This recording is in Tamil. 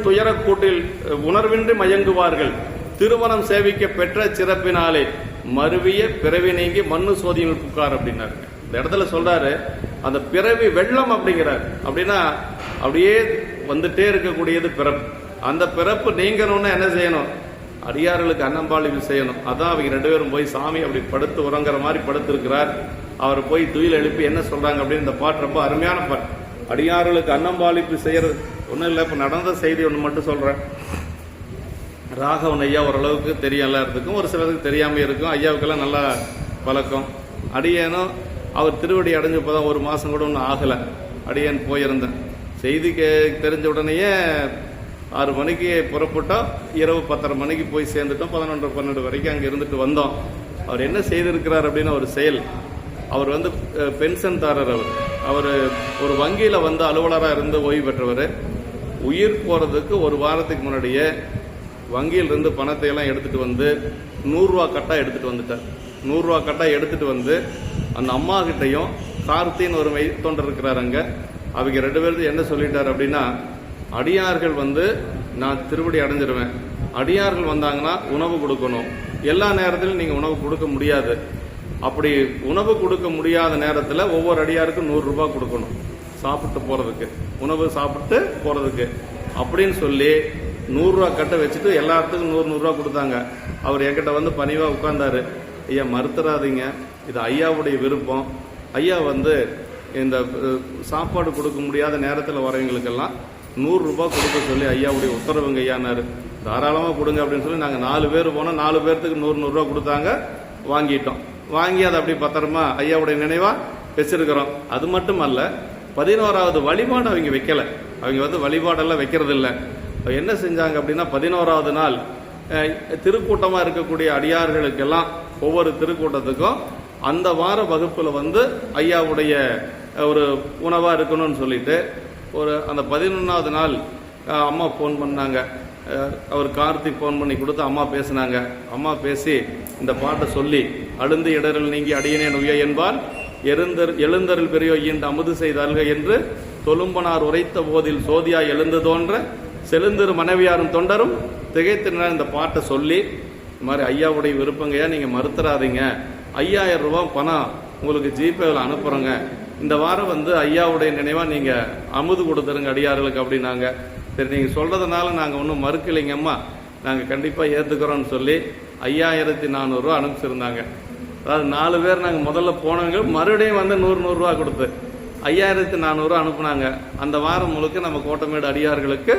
துயரக்கூட்டில் உணர்வின்றி மயங்குவார்கள். திருமணம் சேவிக்க பெற்ற சிறப்பினாலே மருவிய பிறவி நீங்கி மண்ணு சோதியில் புக்கார் அப்படின்னாரு. இந்த இடத்துல சொல்றாரு அந்த பிறவி வெள்ளம் அப்படிங்கிறார். அப்படின்னா அப்படியே வந்துட்டே இருக்கக்கூடியது பிறப்பு. அந்த பிறப்பு நீங்கணும்னு என்ன செய்யணும்? அடியார்களுக்கு அன்னம்பாளிப்பு செய்யணும். அதான் அவங்க 2 பேரும் போய் சாமி அப்படி படுத்து உறங்குற மாதிரி படுத்து இருக்கிறார். அவர் போய் துயில் எழுப்பி என்ன சொல்றாங்க அப்படின்னு இந்த பாட்டு ரொம்ப அருமையான பாட்டு. அடியார்களுக்கு அன்னம்பாளிப்பு செய்யறது ஒன்றும் இல்லை. இப்போ நடந்த செய்தி ஒன்று மட்டும் சொல்றேன். ராகவன் ஐயா ஓரளவுக்கு தெரியும் எல்லாத்துக்கும், ஒரு சிலருக்கு தெரியாம இருக்கும். ஐயாவுக்கெல்லாம் நல்லா பழக்கம். அடியேனும் அவர் திருவடி அடைஞ்சு இப்போதான் 1 மாசம் கூட ஒன்றும் ஆகலை. அடியேன் போயிருந்தேன். செய்தி தெரிஞ்ச உடனேயே 6 மணிக்கு புறப்பட்டோம். இரவு 10:30 மணிக்கு போய் சேர்ந்துட்டோம். 11-12 வரைக்கும் அங்கே இருந்துட்டு வந்தோம். அவர் என்ன செய்திருக்கிறார் அப்படின்னு ஒரு செயல். அவர் பென்ஷன் தாரர். அவர் ஒரு வங்கியில் அலுவலராக இருந்து ஓய்வு பெற்றவர். உயிர் போறதுக்கு 1 வாரத்துக்கு முன்னாடியே வங்கியிலிருந்து பணத்தை எல்லாம் எடுத்துட்டு 100 ரூபா கட்டா எடுத்துட்டு வந்துட்டார். 100 ரூபா கட்டா எடுத்துட்டு அந்த அம்மா கிட்டையும் கார்த்தின்னு ஒரு தொண்டர் இருக்கிறார் அங்க. அவங்க 2 பேருக்கு என்ன சொல்லிட்டார் அப்படின்னா, அடியார்கள் நான் திருவடி அடைஞ்சிருவேன், அடியார்கள் வந்தாங்கன்னா உணவு கொடுக்கணும். எல்லா நேரத்திலும் நீங்க உணவு கொடுக்க முடியாது. அப்படி உணவு கொடுக்க முடியாத நேரத்தில் ஒவ்வொரு அடியாருக்கும் 100 ரூபாய் கொடுக்கணும் சாப்பிட்டு போறதுக்கு, உணவு சாப்பிட்டு போறதுக்கு அப்படின்னு சொல்லி 100 ரூபா கட்ட வச்சுட்டு எல்லாத்துக்கும் 100 ரூபா கொடுத்தாங்க. அவர் என்கிட்ட பணிவா உட்கார்ந்தாரு. ஐயா மறுத்துறாதீங்க, இது ஐயாவுடைய விருப்பம். ஐயா இந்த சாப்பாடு கொடுக்க முடியாத நேரத்தில் வரவங்களுக்கெல்லாம் 100 ரூபாய் கொடுக்க சொல்லி ஐயாவுடைய உத்தரவுங்க ஐயானாரு. தாராளமாக கொடுங்க அப்படின்னு சொல்லி நாங்கள் 4 பேர் போனோம். 4 பேர்த்துக்கு 100 ரூபா கொடுத்தாங்க. வாங்கிட்டோம். வாங்கி அதை அப்படி பத்திரமா ஐயாவுடைய நினைவா வச்சிருக்கிறோம். அது மட்டும் அல்ல, 11வது வழிபாடு அவங்க வைக்கல. அவங்க வழிபாடெல்லாம் வைக்கிறது இல்லை. என்ன செஞ்சாங்க அப்படின்னா, 11வது நாள் திருக்கூட்டமா இருக்கக்கூடிய அடியார்களுக்கெல்லாம் ஒவ்வொரு திருக்கூட்டத்துக்கும் அந்த வார வகுப்புல ஐயாவுடைய ஒரு உணவா இருக்கணும்னு சொல்லிட்டு அந்த 11வது நாள் அம்மா போன் பண்ணாங்க. அவர் கார்த்திக் போன் பண்ணி கொடுத்து அம்மா பேசினாங்க. அம்மா பேசி இந்த பாட்டை சொல்லி, அழுந்து இடரில் நீங்கி அடியனேன் உய என்பால் எழுந்தரில் பெரியோ ஈண்டு அமுது செய்தார்கள் என்று தொழும்பனார் உரைத்த போதில் சோதியா எழுந்து தோன்ற செழுந்திரு மனைவியாரும் தொண்டரும் திகைத்தினார். இந்த பாட்டை சொல்லி, இந்த மாதிரி ஐயாவுடைய விருப்பங்கய்யா, நீங்க மறுத்துறாதீங்க, 5000 ரூபாய் பணம் உங்களுக்கு ஜிபேவில் அனுப்புறோங்க. இந்த வாரம் ஐயாவுடைய நினைவா நீங்க அமுது கொடுத்துருங்க அடியார்களுக்கு அப்படின்னாங்க. சரி, நீங்க சொல்றதுனால நாங்க ஒன்றும் மறுக்கலைங்கம்மா, நாங்க கண்டிப்பா ஏத்துக்கிறோம்னு சொல்லி 5400 ரூபா அனுப்பிச்சிருந்தாங்க. அதாவது 4 பேர் நாங்க முதல்ல போனவங்க மறுபடியும் 100 ரூபா கொடுத்து 5400 ரூபா அனுப்புனாங்க. அந்த வாரம் முழுக்க நம்ம கோட்டமேடு அடியார்களுக்கு